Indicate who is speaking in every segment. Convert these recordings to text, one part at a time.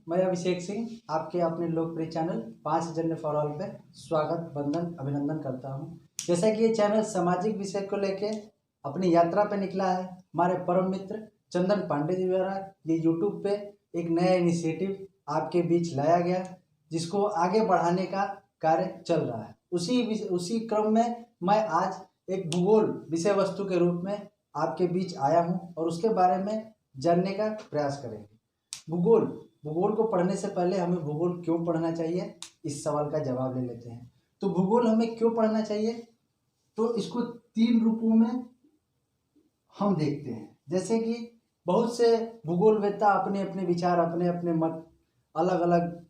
Speaker 1: मैं अभिषेक सिंह आपके अपने लोकप्रिय चैनल 5 जन्य फॉर ऑल पे स्वागत वंदन अभिनंदन करता हूं। जैसा कि ये चैनल सामाजिक विषय को लेके अपनी यात्रा पे निकला है, हमारे परम मित्र चंदन पांडे जी द्वारा ये यूट्यूब पे एक नया इनिशिएटिव आपके बीच लाया गया, जिसको आगे बढ़ाने का कार्य चल रहा है। उसी क्रम में मैं आज एक भूगोल विषय वस्तु के रूप में आपके बीच आया हूं और उसके बारे में जानने का प्रयास करेंगे। भूगोल को पढ़ने से पहले हमें भूगोल क्यों पढ़ना चाहिए, इस सवाल का जवाब ले लेते हैं। तो भूगोल हमें क्यों पढ़ना चाहिए, तो इसको 3 रूपों में हम देखते हैं। जैसे कि बहुत से भूगोलवेत्ता अपने अपने विचार, अपने अपने मत अलग अलग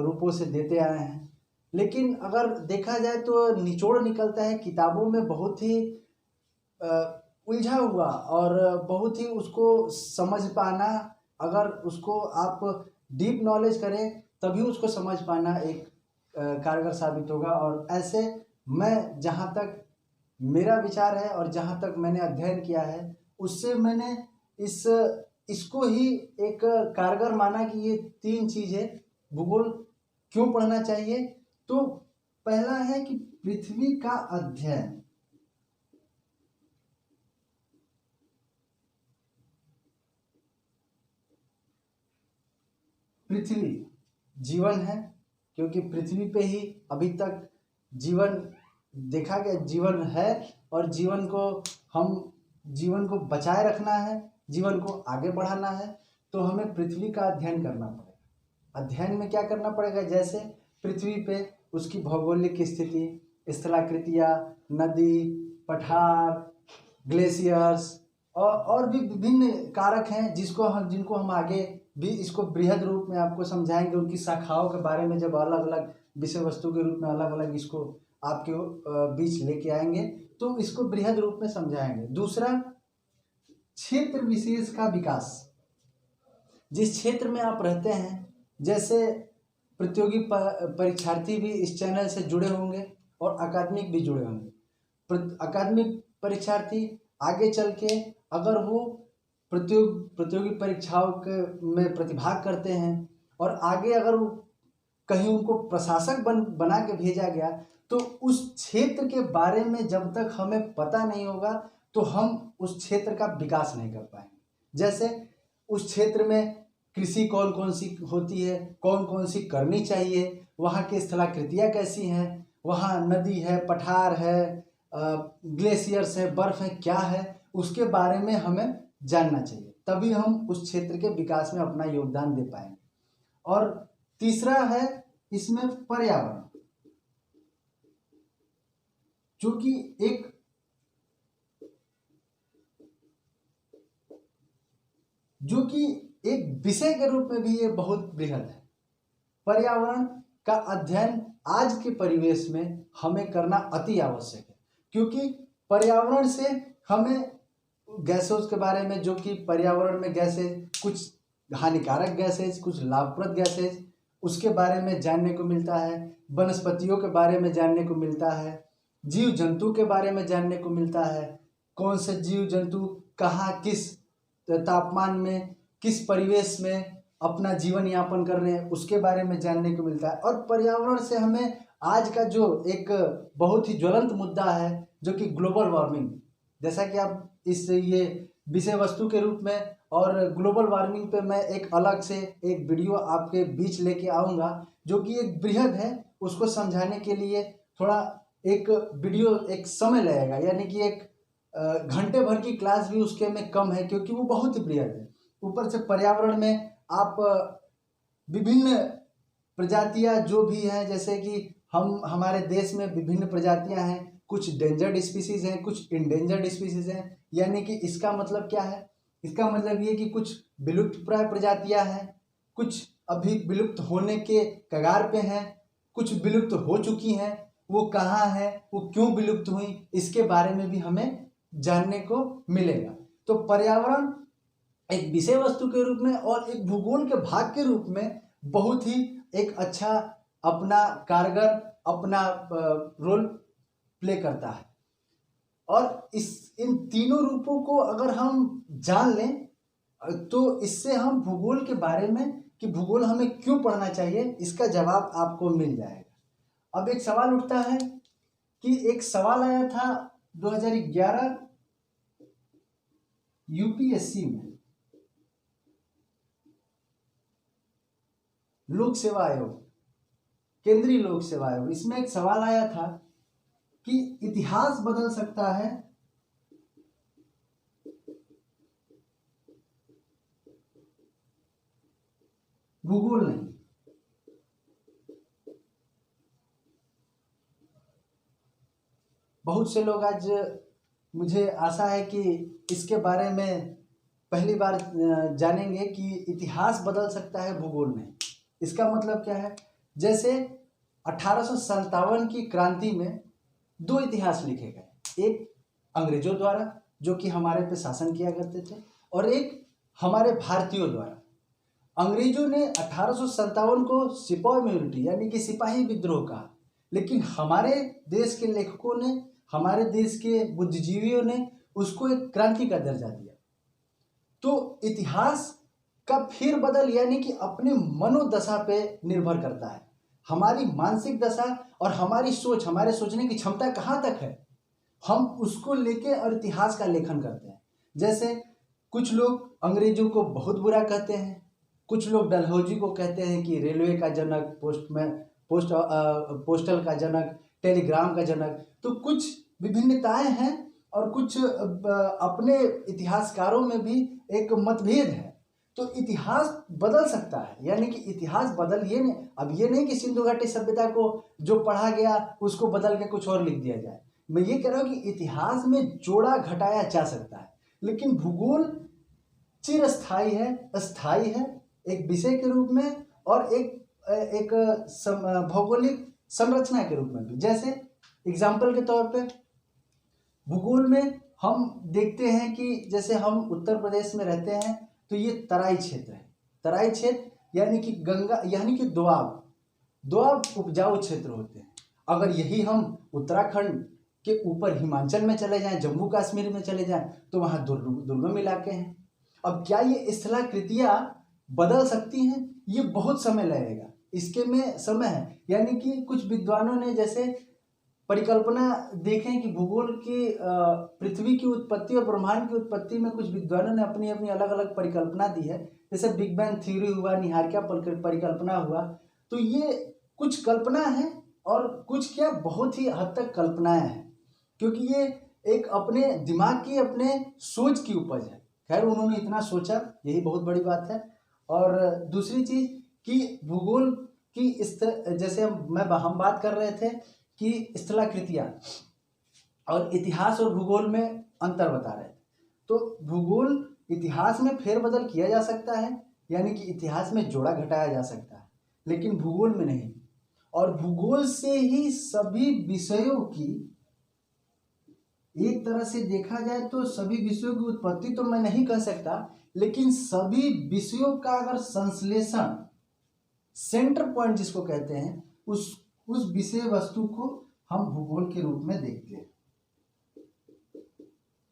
Speaker 1: रूपों से देते आए हैं, लेकिन अगर देखा जाए तो निचोड़ निकलता है किताबों में बहुत ही उलझा हुआ और बहुत ही उसको समझ पाना, अगर उसको आप डीप नॉलेज करें तभी उसको समझ पाना एक कारगर साबित होगा। और ऐसे मैं जहाँ तक मेरा विचार है और जहाँ तक मैंने अध्ययन किया है, उससे मैंने इसको ही एक कारगर माना कि ये 3 चीज़ें भूगोल क्यों पढ़ना चाहिए। तो पहला है कि पृथ्वी का अध्ययन। पृथ्वी जीवन है, क्योंकि पृथ्वी पे ही अभी तक जीवन देखा गया, जीवन है और जीवन को बचाए रखना है, जीवन को आगे बढ़ाना है। तो हमें पृथ्वी का अध्ययन करना पड़ेगा। अध्ययन में क्या करना पड़ेगा, जैसे पृथ्वी पे उसकी भौगोलिक स्थिति, स्थलाकृतियाँ, नदी, पठार, ग्लेशियर्स और भी विभिन्न कारक हैं जिनको हम आगे भी इसको बृहद रूप में आपको समझाएंगे। उनकी शाखाओं के बारे में जब अलग अलग विषय वस्तु के रूप में अलग अलग इसको आपके बीच लेके आएंगे तो इसको बृहद रूप में समझाएंगे। दूसरा, क्षेत्र विशेष का विकास। जिस क्षेत्र में आप रहते हैं, जैसे प्रतियोगी परीक्षार्थी भी इस चैनल से जुड़े होंगे और अकादमिक भी जुड़े होंगे। अकादमिक परीक्षार्थी आगे चल के अगर वो प्रतियोगी परीक्षाओं में प्रतिभाग करते हैं और आगे अगर वो कहीं उनको प्रशासक बना के भेजा गया, तो उस क्षेत्र के बारे में जब तक हमें पता नहीं होगा तो हम उस क्षेत्र का विकास नहीं कर पाएंगे। जैसे उस क्षेत्र में कृषि कौन कौन सी होती है, कौन कौन सी करनी चाहिए, वहाँ की स्थलाकृतियाँ कैसी हैं, वहाँ नदी है, पठार है, ग्लेशियर्स है, बर्फ है, क्या है, उसके बारे में हमें जानना चाहिए। तभी हम उस क्षेत्र के विकास में अपना योगदान दे पाएंगे। और तीसरा है इसमें पर्यावरण, जो कि एक विषय के रूप में भी ये बहुत बृहद है। पर्यावरण का अध्ययन आज के परिवेश में हमें करना अति आवश्यक है, क्योंकि पर्यावरण से हमें गैसों के बारे में, जो कि पर्यावरण में गैसेज, कुछ हानिकारक गैसेज, कुछ लाभप्रद गैसेज, उसके बारे में जानने को मिलता है। वनस्पतियों के बारे में जानने को मिलता है, जीव जंतु के बारे में जानने को मिलता है, कौन से जीव जंतु कहाँ किस तापमान में, किस परिवेश में अपना जीवन यापन कर रहे हैं, उसके बारे में जानने को मिलता है। और पर्यावरण से हमें आज का जो एक बहुत ही ज्वलंत मुद्दा है, जो कि ग्लोबल वार्मिंग, जैसा कि आप ये विषय वस्तु के रूप में और ग्लोबल वार्मिंग पे मैं एक अलग से एक वीडियो आपके बीच लेके आऊँगा, जो कि एक बृहद है। उसको समझाने के लिए थोड़ा एक वीडियो एक समय लगेगा, यानी कि एक घंटे भर की क्लास भी उसके में कम है, क्योंकि वो बहुत ही बृहद है। ऊपर से पर्यावरण में आप विभिन्न प्रजातियां जो भी हैं, जैसे कि हमारे देश में विभिन्न प्रजातियां हैं, कुछ डेंजर्ड स्पीसीज हैं, कुछ इंडेंजर्ड स्पीसीज हैं। यानी कि इसका मतलब क्या है, इसका मतलब ये कि कुछ विलुप्त प्राय प्रजातियां हैं, कुछ अभी विलुप्त होने के कगार पे हैं, कुछ विलुप्त हो चुकी हैं। वो कहाँ हैं, वो क्यों विलुप्त हुई, इसके बारे में भी हमें जानने को मिलेगा। तो पर्यावरण एक विषय वस्तु के रूप में और एक भूगोल के भाग के रूप में बहुत ही एक अच्छा अपना कारगर अपना रोल प्ले करता है। और इन तीनों रूपों को अगर हम जान लें तो इससे हम भूगोल के बारे में कि भूगोल हमें क्यों पढ़ना चाहिए, इसका जवाब आपको मिल जाएगा। अब एक सवाल उठता है कि एक सवाल आया था 2011 यूपीएससी में, लोक सेवा आयोग, केंद्रीय लोक सेवा आयोग, इसमें एक सवाल आया था कि इतिहास बदल सकता है भूगोल नहीं। बहुत से लोग आज, मुझे आशा है कि इसके बारे में पहली बार जानेंगे कि इतिहास बदल सकता है भूगोल नहीं। इसका मतलब क्या है? जैसे 1857 की क्रांति में दो इतिहास लिखे गए, एक अंग्रेजों द्वारा जो कि हमारे पे शासन किया करते थे, और एक हमारे भारतीयों द्वारा। अंग्रेजों ने 1857 को सिपाही म्यूनिटी यानी कि सिपाही विद्रोह कहा, लेकिन हमारे देश के लेखकों ने, हमारे देश के बुद्धिजीवियों ने उसको एक क्रांति का दर्जा दिया। तो इतिहास का फेरबदल यानी कि अपने मनोदशा पे निर्भर करता है, हमारी मानसिक दशा और हमारी सोच, हमारे सोचने की क्षमता कहाँ तक है, हम उसको लेके और इतिहास का लेखन करते हैं। जैसे कुछ लोग अंग्रेजों को बहुत बुरा कहते हैं, कुछ लोग डलहौजी को कहते हैं कि रेलवे का जनक, पोस्टल का जनक, टेलीग्राम का जनक। तो कुछ विभिन्नताएं हैं और कुछ अपने इतिहासकारों में भी एक मतभेद है। तो इतिहास बदल सकता है, यानी कि इतिहास बदल ये नहीं, अब ये नहीं कि सिंधु घाटी सभ्यता को जो पढ़ा गया उसको बदल के कुछ और लिख दिया जाए। मैं ये कह रहा हूँ कि इतिहास में जोड़ा घटाया जा सकता है, लेकिन भूगोल चिरस्थायी है, अस्थायी है, एक विषय के रूप में और एक भौगोलिक संरचना के रूप में भी। जैसे एग्जाम्पल के तौर पे भूगोल में हम देखते हैं कि जैसे हम उत्तर प्रदेश में रहते हैं तो ये तराई क्षेत्र है। तराई क्षेत्र यानी कि गंगा, यानी कि दोआब उपजाऊ क्षेत्र होते हैं। अगर यही हम उत्तराखंड के ऊपर हिमाचल में चले जाएं, जम्मू कश्मीर में चले जाएं, तो वहाँ दुर्गम इलाके हैं। अब क्या ये स्थलाकृतियाँ बदल सकती हैं? ये बहुत समय लगेगा, इसके में समय है। यानी कि कुछ विद्वानों ने जैसे परिकल्पना देखें कि भूगोल की पृथ्वी की उत्पत्ति और ब्रह्मांड की उत्पत्ति में कुछ विद्वानों ने अपनी अपनी अलग अलग परिकल्पना दी है। जैसे बिग बैंग थ्योरी हुआ, निहारिका परिकल्पना हुआ। तो ये कुछ कल्पना है और कुछ क्या बहुत ही हद तक कल्पनाएं हैं, क्योंकि ये एक अपने दिमाग की, अपने सोच की उपज है। खैर उन्होंने इतना सोचा, यही बहुत बड़ी बात है। और दूसरी चीज कि भूगोल की जैसे हम बात कर रहे थे कि स्थलाकृतियाँ और इतिहास और भूगोल में अंतर बता रहे थे। तो भूगोल इतिहास में फेरबदल किया जा सकता है, यानी कि इतिहास में जोड़ा घटाया जा सकता है, लेकिन भूगोल में नहीं। और भूगोल से ही सभी विषयों की, एक तरह से देखा जाए तो सभी विषयों की उत्पत्ति तो मैं नहीं कह सकता, लेकिन सभी विषयों का अगर संश्लेषण, सेंटर पॉइंट जिसको कहते हैं, उस विषय वस्तु को हम भूगोल के रूप में देखते हैं।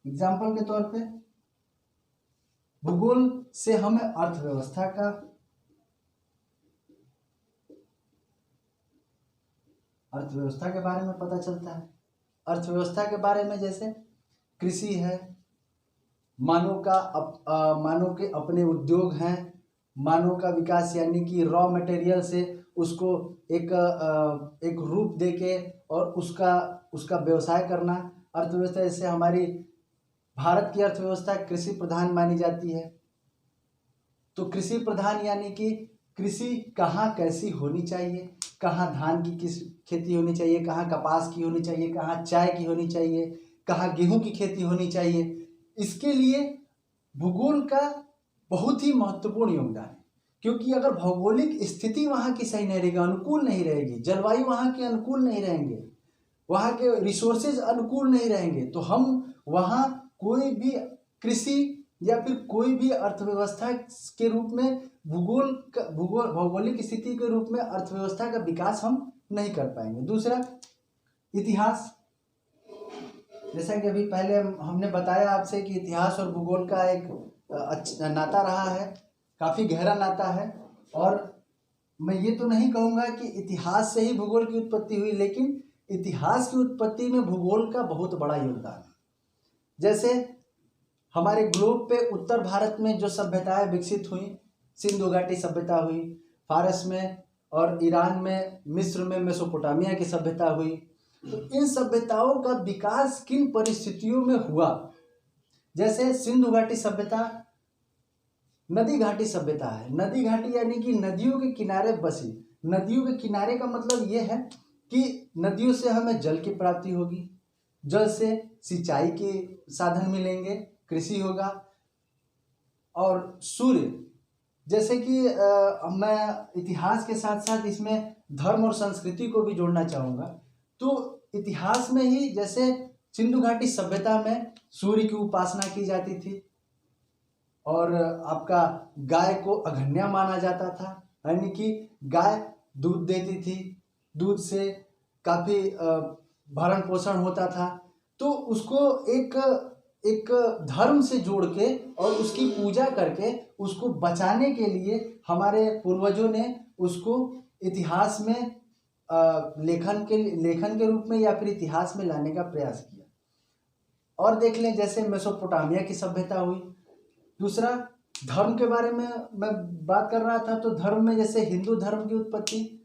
Speaker 1: एग्जाम्पल के तौर पे भूगोल से हमें अर्थव्यवस्था के बारे में पता चलता है। अर्थव्यवस्था के बारे में जैसे कृषि है, मानव के अपने उद्योग हैं, मानव का विकास यानी कि रॉ मटेरियल से उसको एक रूप देके और उसका व्यवसाय करना। अर्थव्यवस्था जैसे हमारी भारत की अर्थव्यवस्था कृषि प्रधान मानी जाती है। तो कृषि प्रधान यानी कि कृषि कहाँ कैसी होनी चाहिए, कहाँ धान की किस खेती होनी चाहिए, कहाँ कपास की होनी चाहिए, कहाँ चाय की होनी चाहिए, कहाँ गेहूं की खेती होनी चाहिए। इसके लिए भूगोल का बहुत ही महत्वपूर्ण योगदान है, क्योंकि अगर भौगोलिक स्थिति वहाँ की सही नहीं रहेगी, अनुकूल नहीं रहेगी, जलवायु वहाँ के अनुकूल नहीं रहेंगे, वहाँ के रिसोर्सेज अनुकूल नहीं रहेंगे, तो हम वहाँ कोई भी कृषि या फिर कोई भी अर्थव्यवस्था के रूप में भौगोलिक स्थिति के रूप में अर्थव्यवस्था का विकास हम नहीं कर पाएंगे। दूसरा इतिहास, जैसा कि अभी पहले हमने बताया आपसे कि इतिहास और भूगोल का एक नाता रहा है, काफ़ी गहरा नाता है। और मैं ये तो नहीं कहूँगा कि इतिहास से ही भूगोल की उत्पत्ति हुई, लेकिन इतिहास की उत्पत्ति में भूगोल का बहुत बड़ा योगदान है। जैसे हमारे ग्लोब पे उत्तर भारत में जो सभ्यताएं विकसित हुई, सिंधु घाटी सभ्यता हुई, फारस में और ईरान में, मिस्र में मेसोपोटामिया की सभ्यता हुई। तो इन सभ्यताओं का विकास किन परिस्थितियों में हुआ? जैसे सिंधु घाटी सभ्यता नदी घाटी सभ्यता है। नदी घाटी यानी कि नदियों के किनारे बसी। नदियों के किनारे का मतलब ये है कि नदियों से हमें जल की प्राप्ति होगी, जल से सिंचाई के साधन मिलेंगे, कृषि होगा। और सूर्य, जैसे कि मैं इतिहास के साथ साथ इसमें धर्म और संस्कृति को भी जोड़ना चाहूँगा। तो इतिहास में ही जैसे सिंधु घाटी सभ्यता में सूर्य की उपासना की जाती थी और आपका गाय को अघन्या माना जाता था, यानी कि गाय दूध देती थी, दूध से काफ़ी भरण पोषण होता था। तो उसको एक धर्म से जोड़ के और उसकी पूजा करके उसको बचाने के लिए हमारे पूर्वजों ने उसको इतिहास में लेखन के रूप में या फिर इतिहास में लाने का प्रयास किया। और देख लें जैसे मेसोपोटामिया की सभ्यता हुई। दूसरा, धर्म के बारे में मैं बात कर रहा था, तो धर्म में जैसे हिंदू धर्म की उत्पत्ति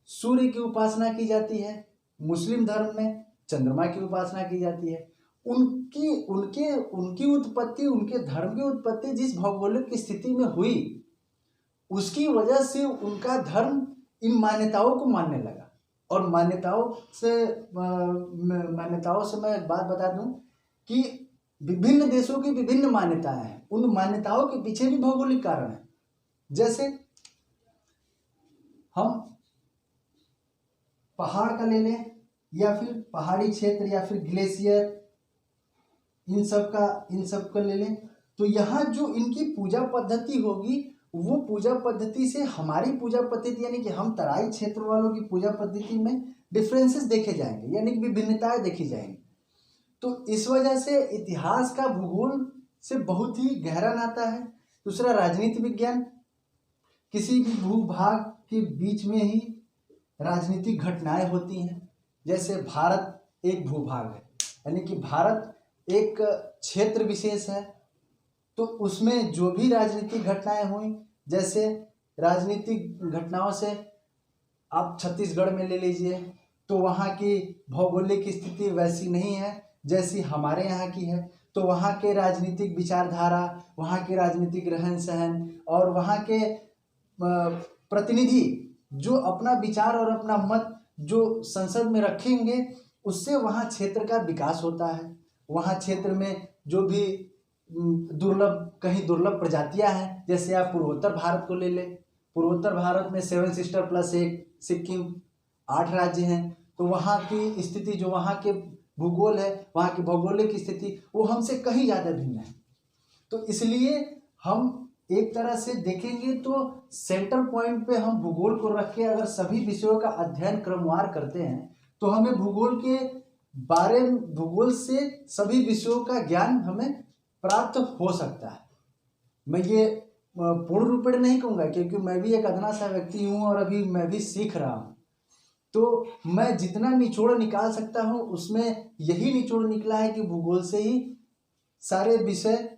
Speaker 1: सूर्य की उपासना की जाती है, मुस्लिम धर्म में चंद्रमा की उपासना की जाती है। उनकी उत्पत्ति, उनके धर्म की उत्पत्ति जिस भौगोलिक स्थिति में हुई, उसकी वजह से उनका धर्म इन मान्यताओं को मानने लगा। और मान्यताओं से मैं एक बात बता दूं कि विभिन्न देशों की विभिन्न मान्यताएं हैं। उन मान्यताओं के पीछे भी भौगोलिक कारण है। जैसे हम पहाड़ का ले लें या फिर पहाड़ी क्षेत्र या फिर ग्लेशियर, इन सब का ले लें, तो यहाँ जो इनकी पूजा पद्धति होगी, वो पूजा पद्धति से हमारी पूजा पद्धति यानी कि हम तराई क्षेत्र वालों की पूजा पद्धति में डिफरेंसेस देखे जाएंगे, यानी कि विभिन्नताएं देखी जाएंगी। तो इस वजह से इतिहास का भूगोल से बहुत ही गहरा नाता है। दूसरा, राजनीति विज्ञान, किसी भी भूभाग के बीच में ही राजनीतिक घटनाएं होती हैं। जैसे भारत एक भूभाग है, यानी कि भारत एक क्षेत्र विशेष है, तो उसमें जो भी राजनीतिक घटनाएं हुई, जैसे राजनीतिक घटनाओं से आप छत्तीसगढ़ में ले लीजिए, तो वहाँ की भौगोलिक स्थिति वैसी नहीं है जैसी हमारे यहाँ की है। तो वहाँ के राजनीतिक विचारधारा, वहाँ के राजनीतिक रहन सहन और वहाँ के प्रतिनिधि जो अपना विचार और अपना मत जो संसद में रखेंगे, उससे वहाँ क्षेत्र का विकास होता है। वहाँ क्षेत्र में जो भी कहीं दुर्लभ प्रजातियां हैं, जैसे आप पूर्वोत्तर भारत को ले लें। पूर्वोत्तर भारत में 7 सिस्टर प्लस 1 सिक्किम 8 राज्य हैं। तो वहाँ की स्थिति, जो वहाँ के भूगोल है, वहाँ की भौगोलिक स्थिति, वो हमसे कहीं ज़्यादा भिन्न है। तो इसलिए हम एक तरह से देखेंगे तो सेंटर पॉइंट पे हम भूगोल को रख के अगर सभी विषयों का अध्ययन क्रमवार करते हैं, तो हमें भूगोल से सभी विषयों का ज्ञान हमें प्राप्त हो सकता है। मैं ये पूर्ण रूप में नहीं कहूँगा, क्योंकि मैं भी एक अदना सा व्यक्ति हूँ और अभी मैं भी सीख रहा हूँ। तो मैं जितना निचोड़ निकाल सकता हूँ, उसमें यही निचोड़ निकला है कि भूगोल से ही सारे विषय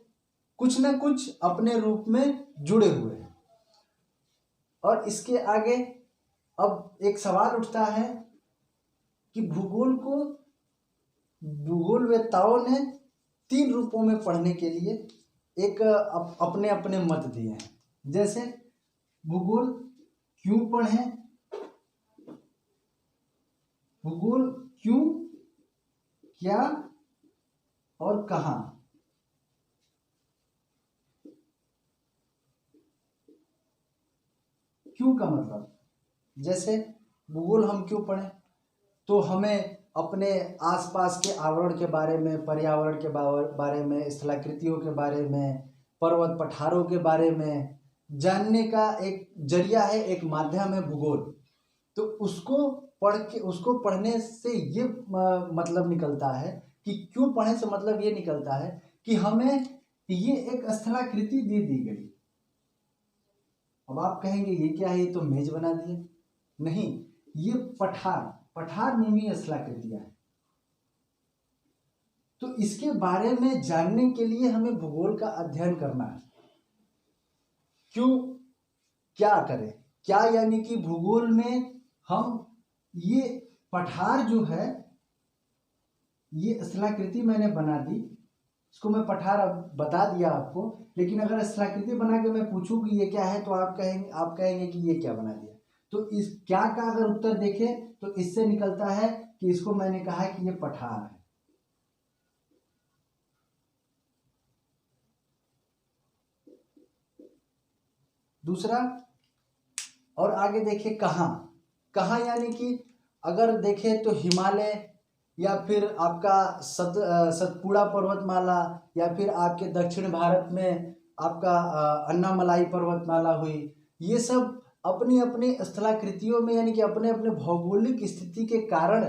Speaker 1: कुछ न कुछ अपने रूप में जुड़े हुए हैं। और इसके आगे अब एक सवाल उठता है कि भूगोलवेत्ताओं ने 3 रूपों में पढ़ने के लिए एक अपने अपने मत दिए हैं। जैसे भूगोल क्यों पढ़ें, भूगोल क्यों, क्या और कहाँ। क्यों का मतलब, जैसे भूगोल हम क्यों पढ़ें, तो हमें अपने आसपास के आवरण के बारे में, पर्यावरण के बारे में, स्थलाकृतियों के बारे में, पर्वत पठारों के बारे में जानने का एक जरिया है, एक माध्यम है भूगोल। तो उसको पढ़ने से ये मतलब निकलता है कि क्यों पढ़ने से मतलब ये निकलता है कि हमें ये एक स्थलाकृति दी गई अब आप कहेंगे ये क्या है, ये तो मेज बना दिया। नहीं, ये पठार निर्मीय स्थलाकृतियां हैं। तो इसके बारे में जानने के लिए हमें भूगोल का अध्ययन करना है। क्यों, क्या करें, क्या यानी कि भूगोल में हम ये पठार जो है, ये स्थलाकृति मैंने बना दी, इसको मैं पठार अब बता दिया आपको। लेकिन अगर स्थलाकृति बना के मैं पूछूं कि ये क्या है, तो आप कहेंगे कि ये क्या बना दिया। तो इस क्या का अगर उत्तर देखें तो इससे निकलता है कि इसको मैंने कहा है कि ये पठार है। दूसरा, और आगे देखिए कहाँ यानी कि अगर देखें तो हिमालय, या फिर आपका सतपुड़ा पर्वतमाला, या फिर आपके दक्षिण भारत में आपका अन्नामलाई पर्वतमाला हुई। ये सब अपनी अपनी स्थलाकृतियों में यानी कि अपने अपने भौगोलिक स्थिति के कारण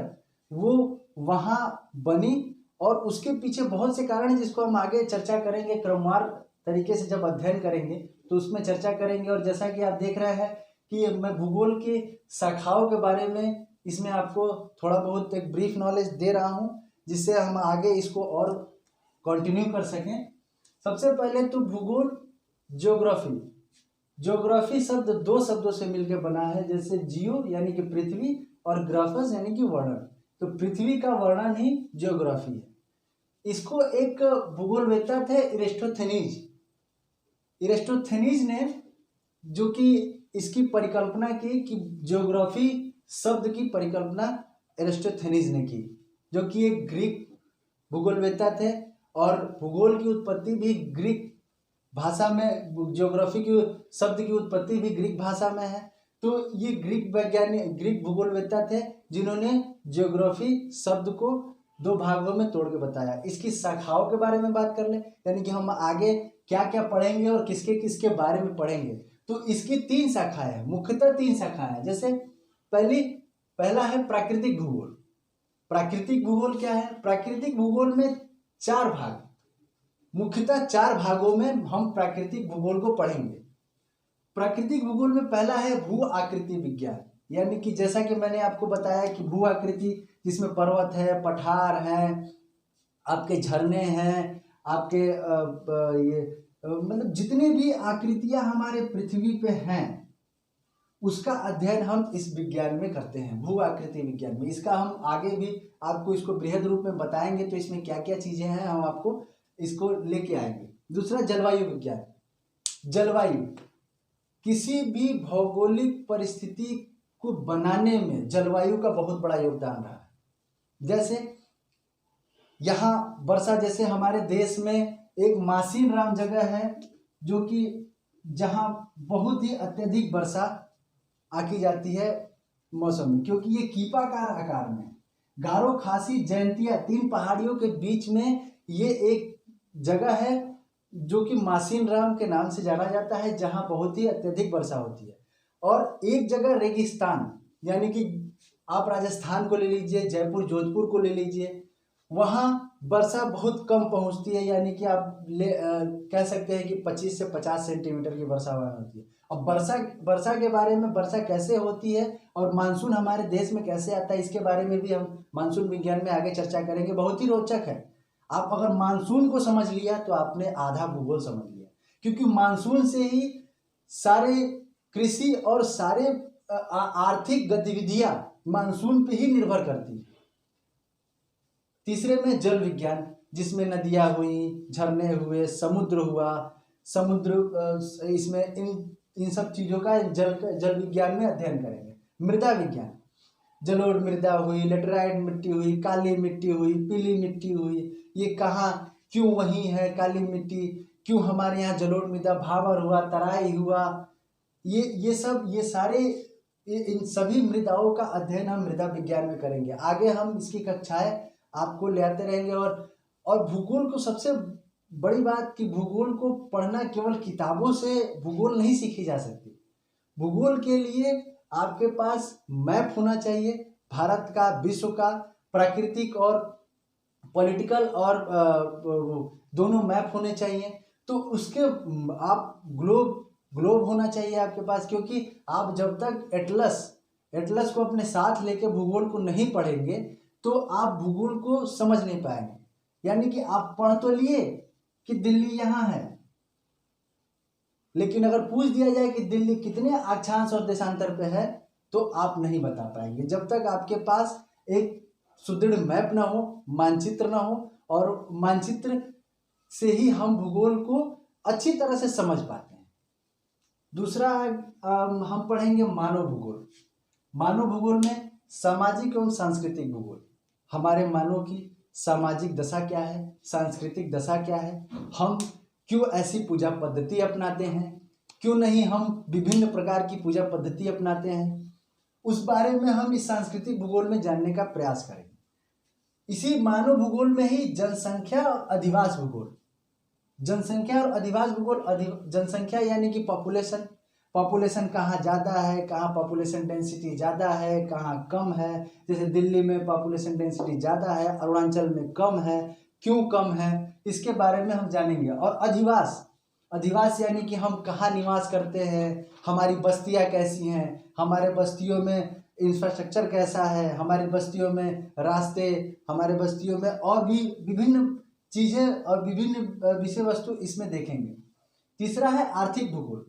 Speaker 1: वो वहाँ बनी, और उसके पीछे बहुत से कारण हैं जिसको हम आगे चर्चा करेंगे, क्रमवार तरीके से जब अध्ययन करेंगे तो उसमें चर्चा करेंगे। और जैसा कि आप देख रहे हैं कि मैं भूगोल की शाखाओं के बारे में इसमें आपको थोड़ा बहुत एक ब्रीफ नॉलेज दे रहा हूं, जिससे हम आगे इसको और कंटिन्यू कर सकें। सबसे पहले तो भूगोल, ज्योग्राफी शब्द दो शब्दों से मिलकर बना है, जैसे जियो यानी कि पृथ्वी और ग्राफस यानी कि वर्णन। तो पृथ्वी का वर्णन ही ज्योग्राफी है। इसको एक भूगोलवेत्ता थे इरेस्टोथेनीज ने, जो कि इसकी परिकल्पना की कि ज्योग्राफी शब्द की परिकल्पना एरिस्टोथेनीज ने की, जो कि एक ग्रीक भूगोलवेत्ता थे। और भूगोल की उत्पत्ति भी ग्रीक भाषा में, ज्योग्राफी की शब्द की उत्पत्ति भी ग्रीक भाषा में है। तो ये ग्रीक भूगोलवेत्ता थे जिन्होंने ज्योग्राफी शब्द को दो भागों में तोड़ के बताया। इसकी शाखाओं के बारे में बात कर ले, यानी कि हम आगे क्या क्या पढ़ेंगे और किसके किसके बारे में पढ़ेंगे। तो इसकी 3 शाखाएं हैं, मुख्यतः 3 शाखाएं हैं। जैसे पहला है प्राकृतिक भूगोल। प्राकृतिक भूगोल क्या है? प्राकृतिक भूगोल में 4 भाग, मुख्यतः 4 भागों में हम प्राकृतिक भूगोल को पढ़ेंगे। प्राकृतिक भूगोल में पहला है भू आकृति विज्ञान, यानी कि जैसा कि मैंने आपको बताया कि भू आकृति जिसमें पर्वत है, पठार है, आपके झरने हैं, आपके ये मतलब जितने भी आकृतियां हमारे पृथ्वी पे हैं उसका अध्ययन हम इस विज्ञान में करते हैं, भू आकृति विज्ञान में। इसका हम आगे भी आपको इसको बृहद रूप में बताएंगे, तो इसमें क्या क्या चीजें हैं हम आपको इसको लेके आएंगे। दूसरा, जलवायु विज्ञान। जलवायु, किसी भी भौगोलिक परिस्थिति को बनाने में जलवायु का बहुत बड़ा योगदान रहा है। जैसे यहाँ वर्षा, जैसे हमारे देश में एक मासीन राम जगह है जो कि जहाँ बहुत ही अत्यधिक वर्षा आकी जाती है मौसम में, क्योंकि ये कीपाकार आकार में, गारो, खासी, जयंतिया 3 पहाड़ियों के बीच में ये एक जगह है जो कि मासीन राम के नाम से जाना जाता है, जहाँ बहुत ही अत्यधिक वर्षा होती है। और एक जगह रेगिस्तान, यानी कि आप राजस्थान को ले लीजिए, जयपुर जोधपुर को ले लीजिए, वहाँ वर्षा बहुत कम पहुँचती है, यानी कि आप कह सकते हैं कि 25 से 50 सेंटीमीटर की वर्षा वहाँ होती है। अब वर्षा के बारे में, वर्षा कैसे होती है और मानसून हमारे देश में कैसे आता है, इसके बारे में भी हम मानसून विज्ञान में आगे चर्चा करेंगे। बहुत ही रोचक है। आप अगर मानसून को समझ लिया तो आपने आधा भूगोल समझ लिया, क्योंकि मानसून से ही सारे कृषि और सारे आर्थिक गतिविधियां मानसून पे ही निर्भर करती है। तीसरे में जल विज्ञान, जिसमें नदियां हुई, झरने हुए, समुद्र हुआ, इसमें इन सब चीजों का जल विज्ञान में अध्ययन करेंगे। मृदा विज्ञान, जलोढ़ मृदा हुई, लेटराइट मिट्टी हुई, काली मिट्टी हुई, पीली मिट्टी हुई, ये कहाँ क्यों वही है काली मिट्टी, क्यों हमारे यहाँ जलोढ़ मृदा, भावर हुआ, तराई हुआ, ये सारे इन सभी मृदाओं का अध्ययन हम मृदा विज्ञान में करेंगे। आगे हम इसकी कक्षाएं आपको ले आते रहेंगे। और भूगोल को सबसे बड़ी बात कि भूगोल को पढ़ना केवल किताबों से भूगोल नहीं सीखी जा सकती। भूगोल के लिए आपके पास मैप होना चाहिए, भारत का, विश्व का, प्राकृतिक और पॉलिटिकल और दोनों मैप होने चाहिए। तो उसके आप ग्लोब ग्लोब होना चाहिए आपके पास, क्योंकि आप जब तक एटलस को अपने साथ लेके भूगोल को नहीं पढ़ेंगे तो आप भूगोल को समझ नहीं पाएंगे। यानी कि आप पढ़ तो लिए कि दिल्ली यहाँ है, लेकिन अगर पूछ दिया जाए कि दिल्ली कितने अक्षांश और देशांतर पे है तो आप नहीं बता पाएंगे, जब तक आपके पास एक सुदृढ़ मैप ना हो, मानचित्र ना हो, और मानचित्र से ही हम भूगोल को अच्छी तरह से समझ पाते हैं। दूसरा हम पढ़ेंगे मानव भूगोल। मानव भूगोल में सामाजिक एवं सांस्कृतिक भूगोल, हमारे मानव की सामाजिक दशा क्या है, सांस्कृतिक दशा क्या है, हम क्यों ऐसी पूजा पद्धति अपनाते हैं, क्यों नहीं हम विभिन्न प्रकार की पूजा पद्धति अपनाते हैं, उस बारे में हम इस सांस्कृतिक भूगोल में जानने का प्रयास करेंगे। इसी मानव भूगोल में ही जनसंख्या और अधिवास भूगोल, जनसंख्या और अधिवास भूगोल, जनसंख्या यानी कि पॉपुलेशन कहाँ ज़्यादा है, कहाँ पॉपुलेशन डेंसिटी ज़्यादा है, कहाँ कम है। जैसे दिल्ली में पॉपुलेशन डेंसिटी ज़्यादा है, अरुणाचल में कम है, क्यों कम है, इसके बारे में हम जानेंगे। और अधिवास यानी कि हम कहाँ निवास करते हैं, हमारी बस्तियाँ कैसी हैं, हमारे बस्तियों में इंफ्रास्ट्रक्चर कैसा है, हमारी बस्तियों में रास्ते, हमारे बस्तियों में और भी विभिन्न चीज़ें और विभिन्न विषय वस्तु इसमें देखेंगे। तीसरा है आर्थिक भूगोल।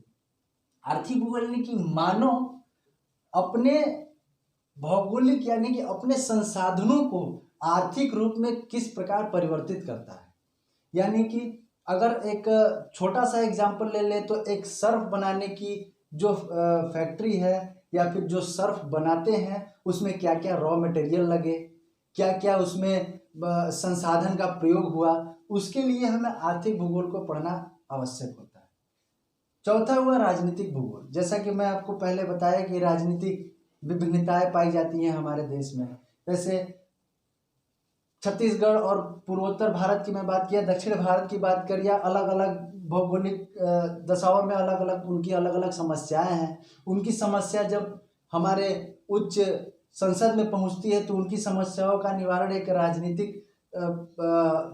Speaker 1: आर्थिक भूगोल यानी कि मानव अपने भौगोलिक यानी कि अपने संसाधनों को आर्थिक रूप में किस प्रकार परिवर्तित करता है। यानी कि अगर एक छोटा सा एग्जाम्पल ले ले तो एक सर्फ बनाने की जो फैक्ट्री है या फिर जो सर्फ बनाते हैं उसमें क्या क्या रॉ मटेरियल लगे, क्या क्या उसमें संसाधन का प्रयोग हुआ, उसके लिए हमें आर्थिक भूगोल को पढ़ना आवश्यक होता है। चौथा हुआ राजनीतिक भूगोल। जैसा कि मैं आपको पहले बताया कि राजनीतिक विभिन्नताएं पाई जाती हैं हमारे देश में। जैसे छत्तीसगढ़ और पूर्वोत्तर भारत की मैं बात किया, दक्षिण भारत की बात करिए, अलग अलग भौगोलिक दशाओं में अलग अलग उनकी अलग अलग समस्याएं हैं। उनकी समस्या जब हमारे उच्च संसद में पहुंचती है तो उनकी समस्याओं का निवारण एक राजनीतिक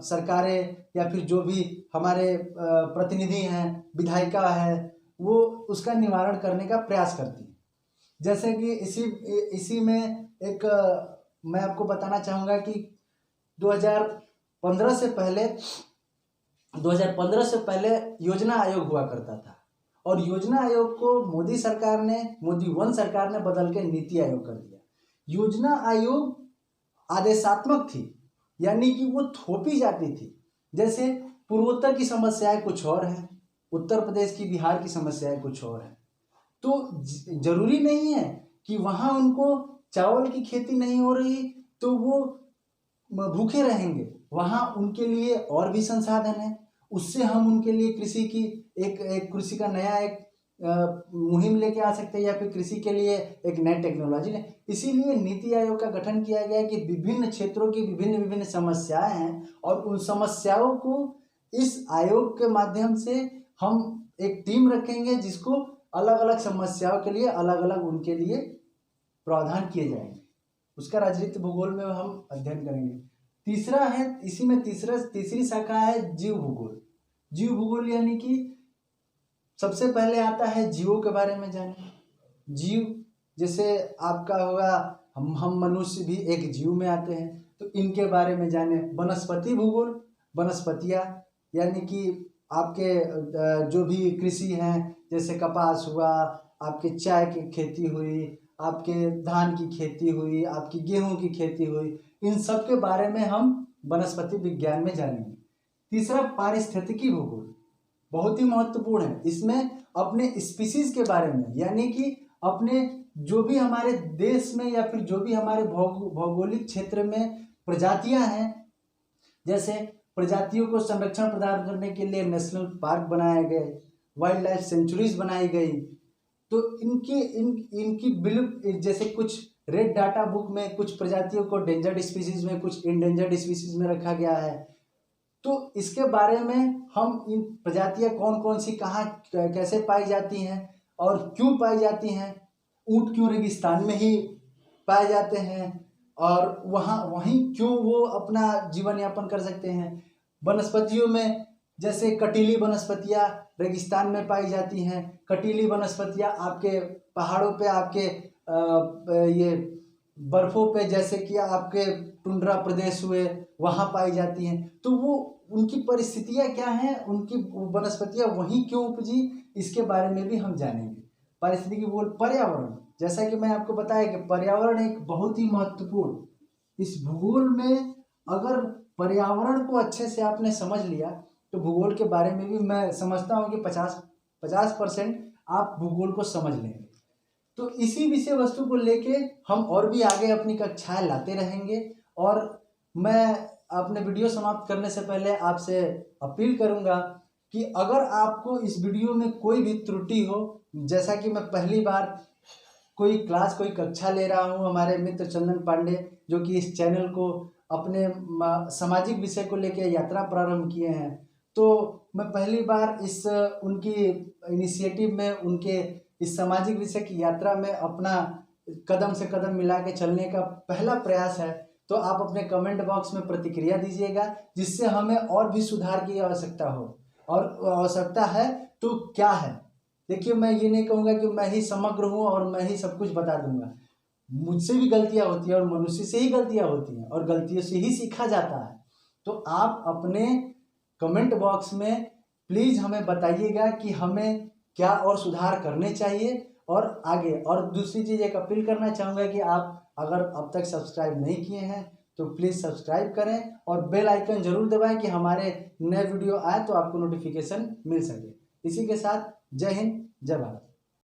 Speaker 1: सरकारें या फिर जो भी हमारे प्रतिनिधि हैं, विधायिका है, वो उसका निवारण करने का प्रयास करती है। जैसे कि इसी में एक मैं आपको बताना चाहूँगा कि 2015 से पहले योजना आयोग हुआ करता था, और योजना आयोग को मोदी वन सरकार ने बदल के नीति आयोग कर दिया। योजना आयोग आदेशात्मक थी, यानी कि वो थोपी जाती थी। जैसे पूर्वोत्तर की समस्याएं कुछ और हैं, उत्तर प्रदेश की, बिहार की समस्याएं कुछ और हैं। तो जरूरी नहीं है कि वहाँ उनको चावल की खेती नहीं हो रही तो वो भूखे रहेंगे, वहाँ उनके लिए और भी संसाधन है, उससे हम उनके लिए कृषि की एक कृषि का नया एक मुहिम लेके आ सकते हैं, या फिर कृषि के लिए एक नई टेक्नोलॉजी ने। इसीलिए नीति आयोग का गठन किया गया कि विभिन्न क्षेत्रों की विभिन्न समस्याएं हैं, और उन समस्याओं को इस आयोग के माध्यम से हम एक टीम रखेंगे जिसको अलग अलग समस्याओं के लिए अलग अलग उनके लिए प्रावधान किए जाएंगे। उसका राजनीतिक भूगोल में हम अध्ययन करेंगे। तीसरा है, इसी में तीसरी शाखा है जीव भूगोल। जीव भूगोल यानी कि सबसे पहले आता है जीवों के बारे में जाने। जीव जैसे आपका होगा, हम मनुष्य भी एक जीव में आते हैं, तो इनके बारे में जाने। वनस्पति भूगोल, वनस्पतियाँ यानी कि आपके जो भी कृषि हैं, जैसे कपास हुआ, आपके चाय की खेती हुई, आपके धान की खेती हुई, आपकी गेहूं की खेती हुई, इन सब के बारे में हम वनस्पति विज्ञान में जानेंगे। तीसरा पारिस्थितिकी भूगोल बहुत ही महत्वपूर्ण है। इसमें अपने स्पीसीज के बारे में, यानी कि अपने जो भी हमारे देश में या फिर जो भी हमारे भौगोलिक क्षेत्र में प्रजातियां हैं, जैसे प्रजातियों को संरक्षण प्रदान करने के लिए नेशनल पार्क बनाए गए, वाइल्ड लाइफ सेंचुरीज बनाई गई, तो इनकी विलुप्त, जैसे कुछ रेड डाटा बुक में कुछ प्रजातियों को डेंजर्ड स्पीसीज में, कुछ इंडेंजर्ड स्पीसीज में रखा गया है। तो इसके बारे में हम इन प्रजातियां कौन कौन सी कहाँ कैसे पाई जाती हैं और क्यों पाई जाती हैं, ऊंट क्यों रेगिस्तान में ही पाए जाते हैं और वहीं क्यों वो अपना जीवन यापन कर सकते हैं। वनस्पतियों में जैसे कटीली वनस्पतियाँ रेगिस्तान में पाई जाती हैं, कटीली वनस्पतियाँ आपके पहाड़ों पे, आपके ये बर्फों पे, जैसे कि आपके टुंड्रा प्रदेश हुए वहाँ पाई जाती हैं। तो वो उनकी परिस्थितियाँ क्या हैं, उनकी वनस्पतियाँ वहीं क्यों उपजी, इसके बारे में भी हम जानेंगे। पारिस्थितिकी भूगोल, पर्यावरण, जैसा कि मैं आपको बताया कि पर्यावरण एक बहुत ही महत्वपूर्ण, इस भूगोल में अगर पर्यावरण को अच्छे से आपने समझ लिया तो भूगोल के बारे में भी मैं समझता हूँ कि 50% आप भूगोल को समझ लेंगे। तो इसी विषय वस्तु को लेके हम और भी आगे अपनी कक्षाएं लाते रहेंगे। और मैं अपने वीडियो समाप्त करने से पहले आपसे अपील करूंगा कि अगर आपको इस वीडियो में कोई भी त्रुटि हो, जैसा कि मैं पहली बार कोई कक्षा ले रहा हूं, हमारे मित्र चंदन पांडे जो कि इस चैनल को अपने सामाजिक विषय को लेकर यात्रा प्रारंभ किए हैं, तो मैं पहली बार इस उनकी इनिशिएटिव में, उनके इस सामाजिक विषय की यात्रा में अपना कदम से कदम मिला के चलने का पहला प्रयास है। तो आप अपने कमेंट बॉक्स में प्रतिक्रिया दीजिएगा, जिससे हमें और भी सुधार की आवश्यकता हो, और आवश्यकता है तो क्या है। देखिए, मैं ये नहीं कहूँगा कि मैं ही समग्र हूँ और मैं ही सब कुछ बता दूंगा। मुझसे भी गलतियाँ होती हैं और मनुष्य से ही गलतियाँ होती हैं और गलतियों से ही सीखा जाता है। तो आप अपने कमेंट बॉक्स में प्लीज़ हमें बताइएगा कि हमें क्या और सुधार करने चाहिए और आगे। और दूसरी चीज़ एक अपील करना चाहूँगा कि आप अगर अब तक सब्सक्राइब नहीं किए हैं तो प्लीज़ सब्सक्राइब करें और बेल आइकन जरूर दबाएं कि हमारे नए वीडियो आए तो आपको नोटिफिकेशन मिल सके। इसी के साथ जय हिंद, जय भारत।